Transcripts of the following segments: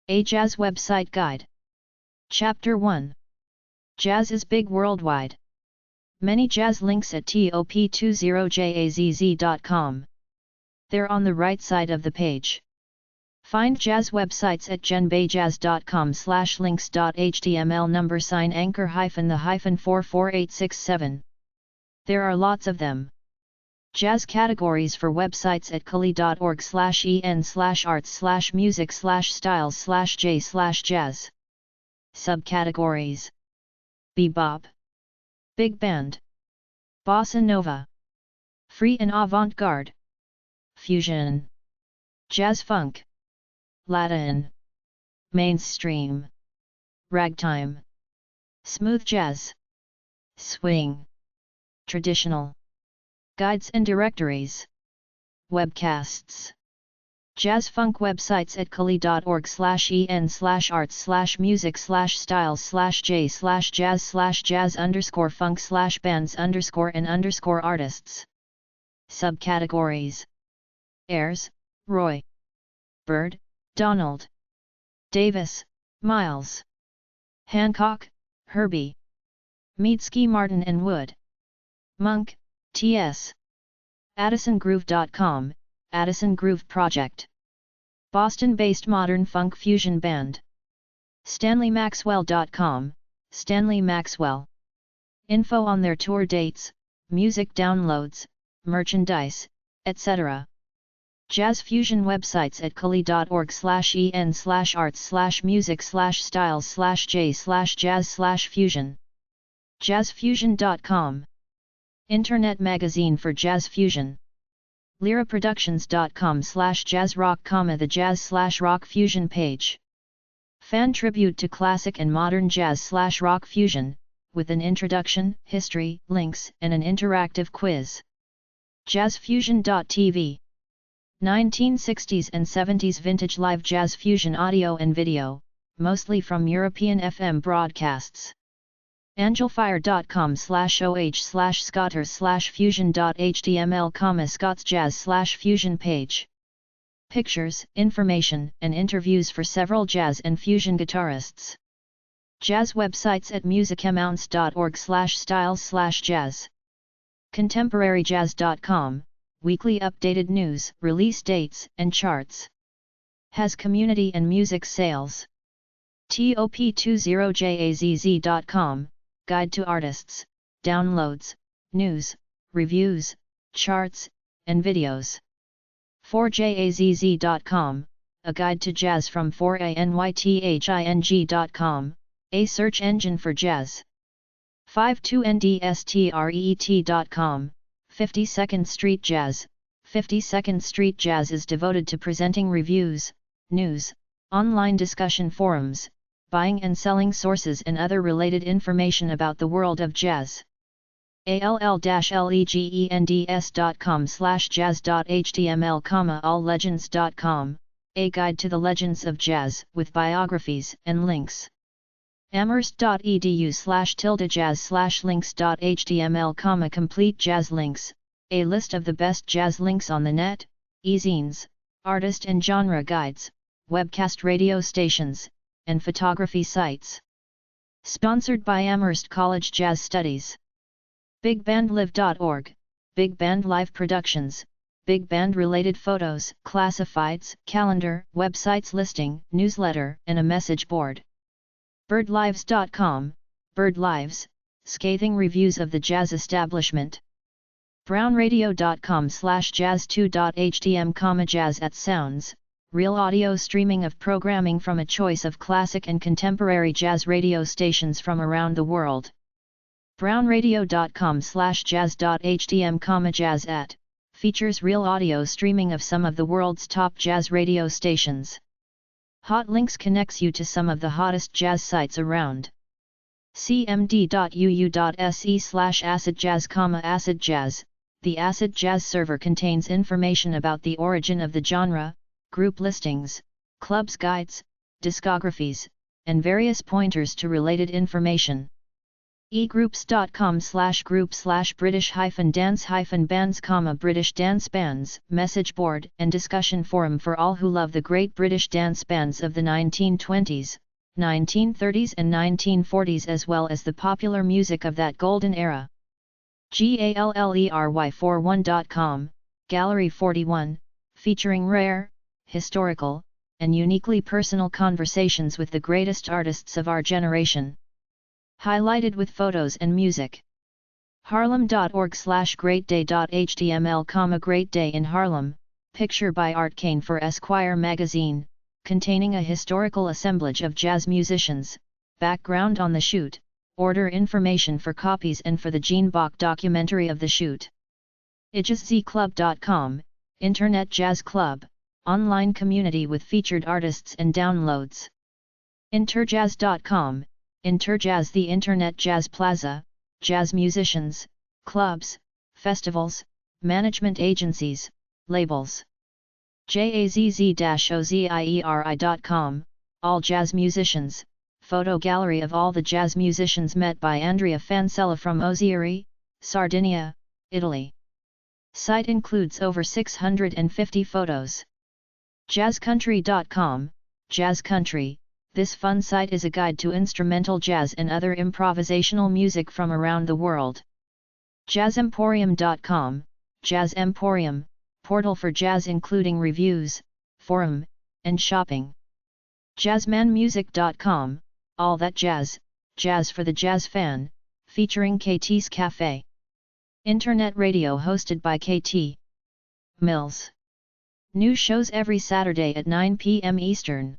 A Jazz Website Guide. Chapter 1. Jazz is big worldwide. Many jazz links at top20jazz.com. They're on the right side of the page. Find jazz websites at genbejazz.com/links.html #anchor-the-44867. There are lots of them. Jazz categories for websites at cali.org/en/arts/music/styles/j/jazz. Subcategories: bebop, big band, bossa nova, free and avant-garde, fusion, jazz funk, Latin, mainstream, ragtime, smooth jazz, swing, traditional. Guides and directories. Webcasts. Jazz funk websites at cali.org/en/arts/music/styles/jazz/jazz_funk/bands_and_artists. Subcategories: Ayers, Roy, Bird, Donald, Davis, Miles, Hancock, Herbie, Meadsky, Martin and Wood, Monk, T.S. AddisonGroove.com, Addison Groove Project. Boston-based modern funk fusion band. StanleyMaxwell.com, Stanley Maxwell. Info on their tour dates, music downloads, merchandise, etc. Jazz fusion websites at cali.org/en/arts/music/styles/j/jazz/fusion. JazzFusion.com. Internet magazine for jazz fusion. Lyraproductions.com/jazzrock, the jazz/rock fusion page. Fan tribute to classic and modern jazz/rock fusion, with an introduction, history, links, and an interactive quiz. JazzFusion.tv. 1960s and 70s vintage live jazz fusion audio and video, mostly from European FM broadcasts. Angelfire.com/oh/scotters/fusion.html, Scott's jazz/fusion page. Pictures, information, and interviews for several jazz and fusion guitarists. Jazz websites at musicamounts.org/styles/jazz. Contemporaryjazz.com, weekly updated news, release dates, and charts. Has community and music sales. top20jazz.com, guide to artists, downloads, news, reviews, charts, and videos. 4jazz.com, a guide to jazz from 4anything.com, a search engine for jazz. 52ndstreet.com, 52nd Street Jazz. 52nd Street Jazz is devoted to presenting reviews, news, online discussion forums, buying and selling sources and other related information about the world of jazz. all-legends.com/jazz.html, alllegends.com, a guide to the legends of jazz with biographies and links. amherst.edu/jazz/links.html, complete jazz links, a list of the best jazz links on the net, e-zines, artist and genre guides, webcast radio stations, and photography sites. Sponsored by Amherst College Jazz Studies. BigBandLive.org, Big Band Live Productions, Big Band related photos, classifieds, calendar, websites listing, newsletter, and a message board. BirdLives.com, Bird Lives, scathing reviews of the jazz establishment. BrownRadio.com/jazz2.htm, jazz at sounds, real audio streaming of programming from a choice of classic and contemporary jazz radio stations from around the world. BrownRadio.com/jazz.htm, jazz at, features real audio streaming of some of the world's top jazz radio stations. Hot Links connects you to some of the hottest jazz sites around. cmd.uu.se/acidjazz, acid jazz. The Acid Jazz server contains information about the origin of the genre, group listings, clubs guides, discographies, and various pointers to related information. egroups.com/group/British-dance-bands, British dance bands, message board and discussion forum for all who love the great British dance bands of the 1920s, 1930s and 1940s as well as the popular music of that golden era. gallery41.com, Gallery 41, featuring rare, historical, and uniquely personal conversations with the greatest artists of our generation. Highlighted with photos and music. harlem.org/greatday.html, Great Day in Harlem, picture by Art Kane for Esquire magazine, containing a historical assemblage of jazz musicians, background on the shoot, order information for copies and for the Gene Bach documentary of the shoot. ijazclub.com, Internet Jazz Club, online community with featured artists and downloads. interjazz.com, Interjazz, the Internet Jazz Plaza, jazz musicians, clubs, festivals, management agencies, labels. jazz-ozieri.com, all jazz musicians, photo gallery of all the jazz musicians met by Andrea Fancella from Ozieri, Sardinia, Italy. Site includes over 650 photos. jazzcountry.com, Jazz Country. This fun site is a guide to instrumental jazz and other improvisational music from around the world. jazzemporium.com, Jazz Emporium, portal for jazz including reviews, forum, and shopping. jazzmanmusic.com, all that jazz, jazz for the jazz fan, featuring KT's Cafe. Internet radio hosted by KT Mills. New shows every Saturday at 9 p.m. Eastern.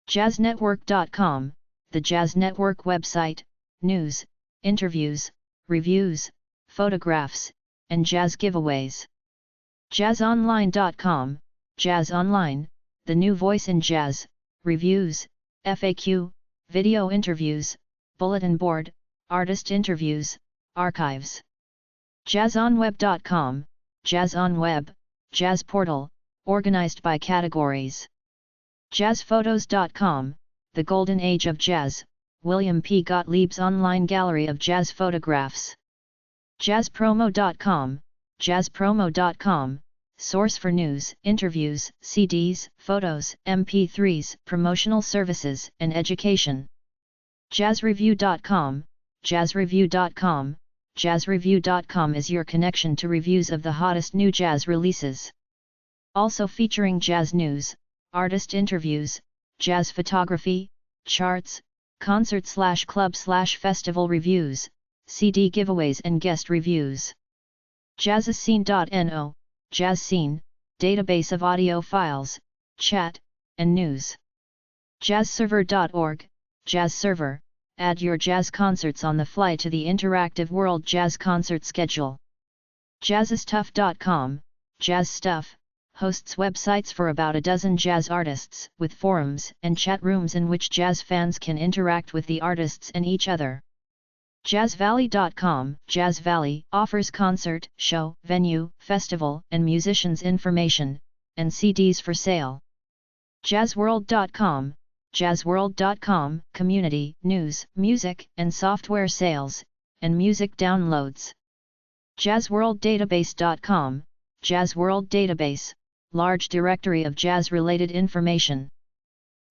jazznetwork.com, the Jazz Network website, news, interviews, reviews, photographs, and jazz giveaways. jazzonline.com, Jazz Online, the new voice in jazz, reviews, FAQ, video interviews, bulletin board, artist interviews, archives. jazzonweb.com, Jazz on Web, jazz portal, organized by categories. jazzphotos.com, the golden age of jazz, William P. Gottlieb's online gallery of jazz photographs. jazzpromo.com, jazzpromo.com, source for news, interviews, CDs, photos, MP3s, promotional services, and education. jazzreview.com, jazzreview.com, jazzreview.com is your connection to reviews of the hottest new jazz releases. Also featuring jazz news, artist interviews, jazz photography, charts, concert/club/festival reviews, CD giveaways and guest reviews. jazzscene.no, Jazz Scene, database of audio files, chat, and news. jazzserver.org, Jazz Server, add your jazz concerts on the fly to the interactive World Jazz Concert schedule. jazzstuff.com, Jazz Stuff, hosts websites for about a dozen jazz artists, with forums and chat rooms in which jazz fans can interact with the artists and each other. jazzvalley.com, Jazz Valley offers concert, show, venue, festival, and musicians information, and CDs for sale. jazzworld.com, jazzworld.com, community, news, music, and software sales, and music downloads. jazzworlddatabase.com, Jazz World Database, large directory of jazz-related information.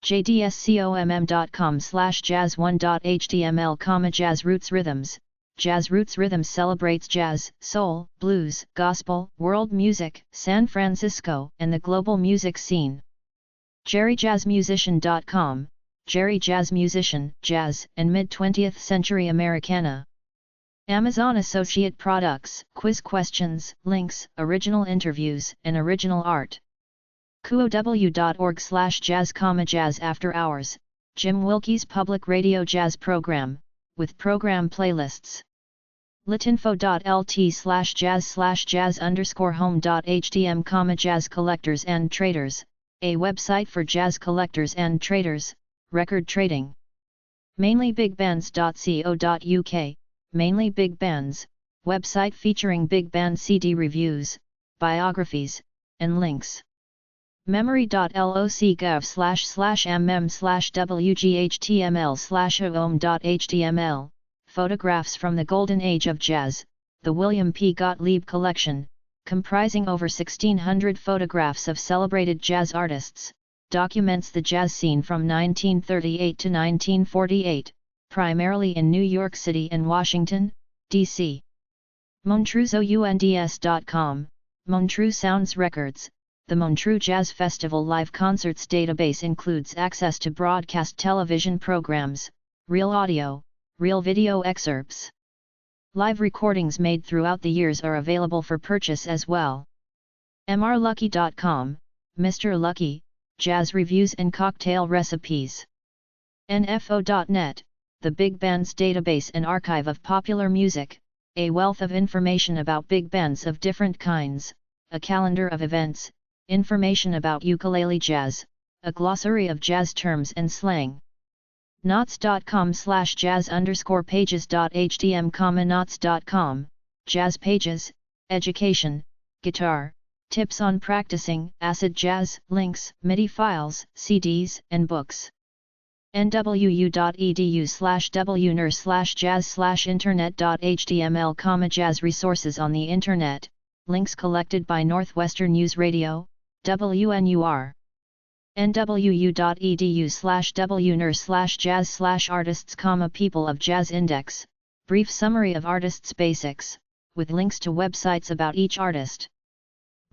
jdscomm.com/jazz1.html, Jazz Roots Rhythms. Jazz Roots Rhythms celebrates jazz, soul, blues, gospel, world music, San Francisco, and the global music scene. jerryjazzmusician.com, Jerry Jazz Musician, jazz, and mid-20th century Americana. Amazon Associate Products, quiz questions, links, original interviews, and original art. quow.org/jazz, jazz after hours, Jim Wilkie's public radio jazz program, with program playlists. litinfo.lt/jazz/jazz_home.htm, Jazz Collectors and Traders, a website for jazz collectors and traders, record trading. mainlybigbands.co.uk, Mainly Big Bands, website featuring big band CD reviews, biographies, and links. memory.loc.gov/mm/wghtml/oom.html, Photographs from the Golden Age of Jazz, the William P. Gottlieb Collection, comprising over 1,600 photographs of celebrated jazz artists, documents the jazz scene from 1938 to 1948, primarily in New York City and Washington, D.C. MontreuzOUNDS.com, Montreux Sounds Records. The Montreux Jazz Festival Live Concerts database includes access to broadcast television programs, real audio, real video excerpts. Live recordings made throughout the years are available for purchase as well. MRLucky.com, Mr. Lucky, Jazz Reviews and Cocktail Recipes. NFO.net, the Big Bands database and archive of popular music, a wealth of information about big bands of different kinds, a calendar of events, information about ukulele jazz, a glossary of jazz terms and slang. Knots.com/jazz_pages.htm, knots.com, jazz pages, education, guitar, tips on practicing acid jazz, links, MIDI files, CDs, and books. nwu.edu/wnur/jazz/internet.html, jazz resources on the Internet, links collected by Northwestern News Radio, WNUR. nwu.edu/wnur/jazz/artists, people of jazz index, brief summary of artists' basics, with links to websites about each artist.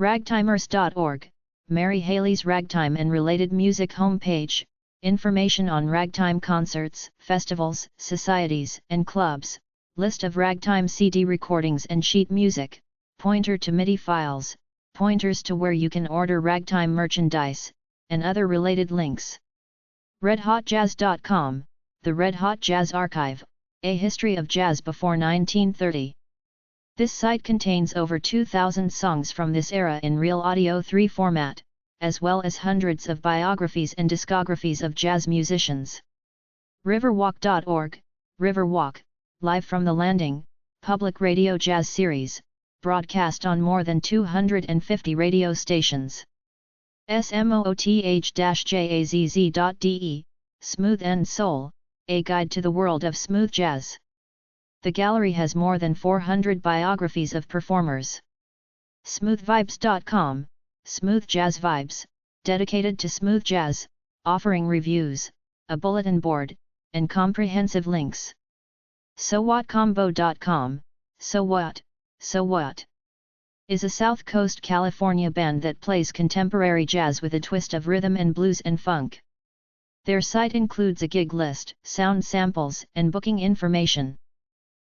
Ragtimers.org, Mary Haley's Ragtime and Related Music homepage, information on ragtime concerts, festivals, societies, and clubs, list of ragtime CD recordings and sheet music, pointer to MIDI files, pointers to where you can order ragtime merchandise, and other related links. RedHotJazz.com, the Red Hot Jazz Archive, a history of jazz before 1930. This site contains over 2,000 songs from this era in Real Audio 3 format, as well as hundreds of biographies and discographies of jazz musicians. Riverwalk.org, Riverwalk, live from the Landing, public radio jazz series, broadcast on more than 250 radio stations. SMOOTH-JAZZ.de, Smooth and Soul, a guide to the world of smooth jazz. The gallery has more than 400 biographies of performers. Smoothvibes.com, Smooth Jazz Vibes, dedicated to smooth jazz, offering reviews, a bulletin board, and comprehensive links. SoWhatCombo.com, So What, So What, is a South Coast California band that plays contemporary jazz with a twist of rhythm and blues and funk. Their site includes a gig list, sound samples, and booking information.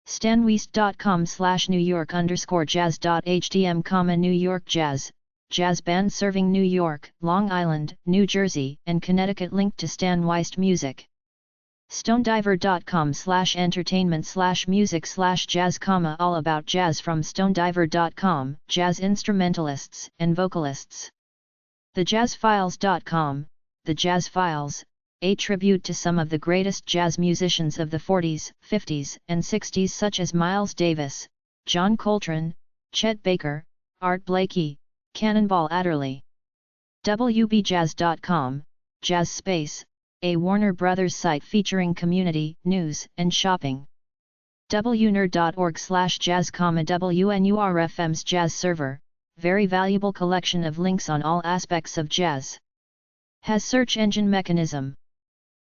stanweast.com/NewYork_jazz.htm, New York Jazz, jazz band serving New York, Long Island, New Jersey, and Connecticut, linked to Stan Weist Music. StoneDiver.com/entertainment/music/jazz, all about jazz from StoneDiver.com, jazz instrumentalists and vocalists. TheJazzFiles.com, The Jazz Files, a tribute to some of the greatest jazz musicians of the 40s, 50s, and 60s, such as Miles Davis, John Coltrane, Chet Baker, Art Blakey, Cannonball Adderley. WBJazz.com, Jazz Space, a Warner Brothers site featuring community, news, and shopping. WNUR.org/jazz, WNUR-FM's jazz server, very valuable collection of links on all aspects of jazz. Has search engine mechanism.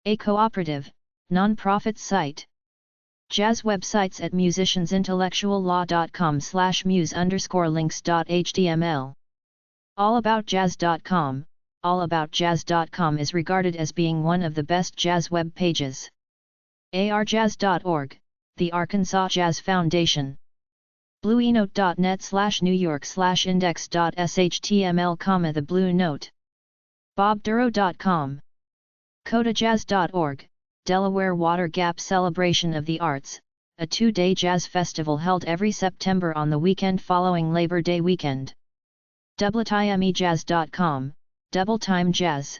A cooperative, non-profit site. Jazz websites at musiciansintellectuallaw.com/muse_links.html. Allaboutjazz.com, Allaboutjazz.com is regarded as being one of the best jazz web pages. ARJazz.org, the Arkansas Jazz Foundation. BlueNote.net/NewYork/index.shtml, the Blue Note. BobDuro.com. CodaJazz.org, Delaware Water Gap Celebration of the Arts, a 2-day jazz festival held every September on the weekend following Labor Day weekend. DoubleTimeJazz.com, Double Time Jazz.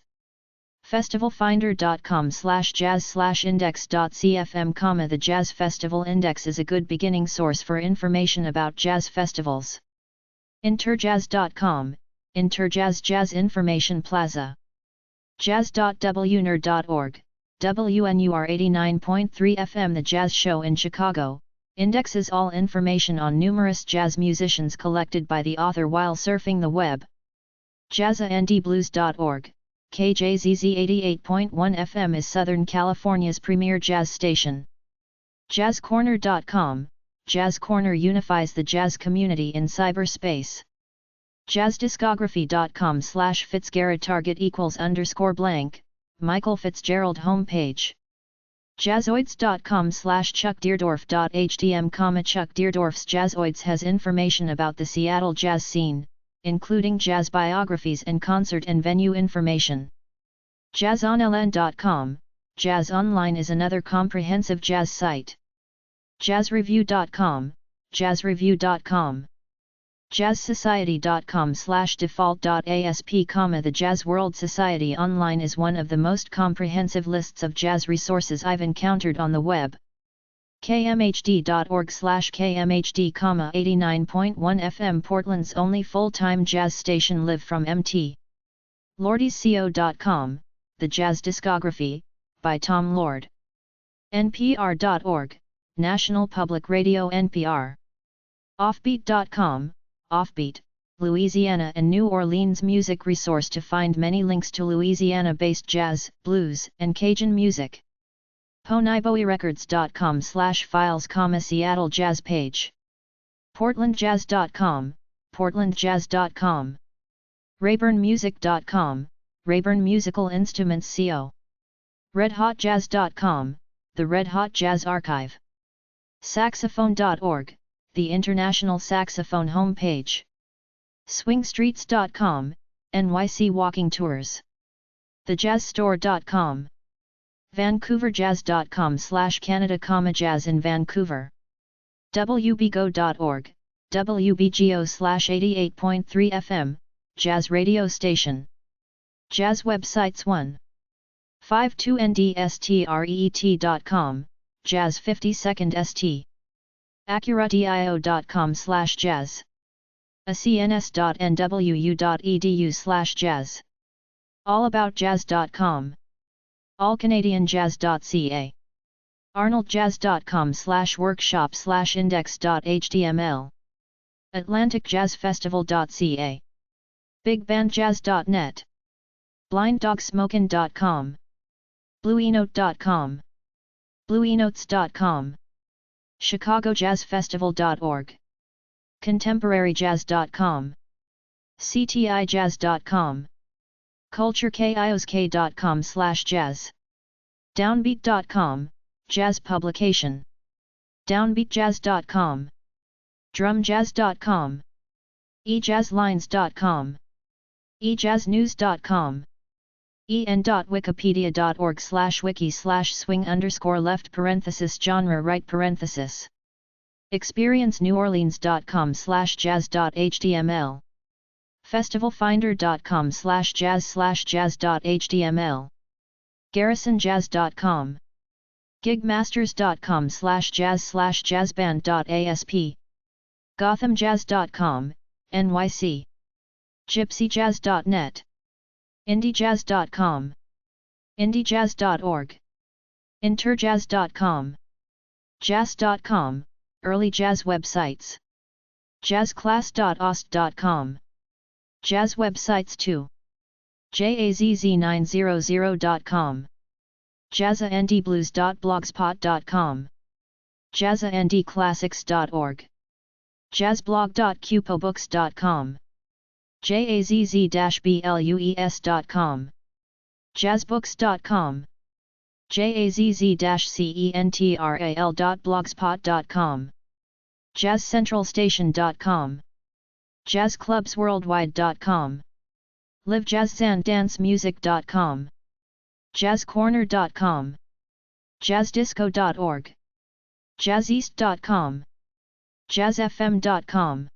Festivalfinder.com/jazz/index.cfm, the Jazz Festival Index is a good beginning source for information about jazz festivals. Interjazz.com, Interjazz Jazz Information Plaza. Jazz.wnur.org, WNUR 89.3 FM. The Jazz Show in Chicago indexes all information on numerous jazz musicians collected by the author while surfing the web. JazzaNDBlues.org, KJZZ 88.1 FM is Southern California's premier jazz station. JazzCorner.com, Jazz Corner unifies the jazz community in cyberspace. JazzDiscography.com/Fitzgerald target =_ Michael Fitzgerald homepage. Jazzoids.com/ChuckDeerdorf.htm, Chuck Deerdorf's Jazzoids has information about the Seattle jazz scene, including jazz biographies and concert and venue information. JazzOnLN.com, Jazz Online is another comprehensive jazz site. JazzReview.com, JazzReview.com. JazzSociety.com/default.asp, the Jazz World Society Online is one of the most comprehensive lists of jazz resources I've encountered on the web. KMHD.org/KMHD, 89.1 FM, Portland's only full-time jazz station. Live from MT. LordyCO.com, The Jazz Discography, by Tom Lord. NPR.org, National Public Radio NPR. Offbeat.com, Offbeat, Louisiana and New Orleans music resource to find many links to Louisiana-based jazz, blues, and Cajun music. PonyBowieRecords.com/files, Seattle Jazz page. PortlandJazz.com, PortlandJazz.com. RayburnMusic.com, Rayburn Musical Instruments Co. RedHotJazz.com, the Red Hot Jazz Archive. Saxophone.org, the International Saxophone homepage. Swingstreets.com, NYC Walking Tours. TheJazzStore.com. VancouverJazz.com/Canada, Jazz in Vancouver. WBGO.org, WBGO/88.3 FM, Jazz radio station. Jazz websites 152ndstreet.com, Jazz 52nd St. Accuradio.com/jazz. acns.nwu.edu/jazz. Allaboutjazz.com. allcanadianjazz.ca. arnoldjazz.com/workshop/index.html. atlanticjazzfestival.ca. bigbandjazz.net. blinddogsmokin.com. bluenote.com. bluenotes.com. chicagojazzfestival.org. contemporaryjazz.com. ctijazz.com. culturekiosk.com/jazz. downbeat.com, jazz publication. downbeatjazz.com. drumjazz.com. ejazzlines.com. ejazznews.com. en.wikipedia.org/wiki/swing_left parenthesis genre right parenthesis. experienceneworleans.com/jazz.html. festivalfinder.com/jazz/jazz.html. garrisonjazz.com. gigmasters.com/jazz/jazzband.asp. gothamjazz.com, NYC. gypsyjazz.net. indiejazz.com. indiejazz.org. interjazz.com. jazz.com, early jazz websites. jazzclass.ost.com. Jazz websites 2. JAZZ900.com. JazzaNDBlues.blogspot.com. JazzaNDClassics.org. JazzBlog.cupobooks.com. JAZZ-BLUES.com. JazzBooks.com. JAZZ-CENTRAL.blogspot.com. JazzCentralStation.com. JazzClubsWorldwide.com. LiveJazzandDanceMusic.com. JazzCorner.com. JazzDisco.org. JazzEast.com. JazzFM.com.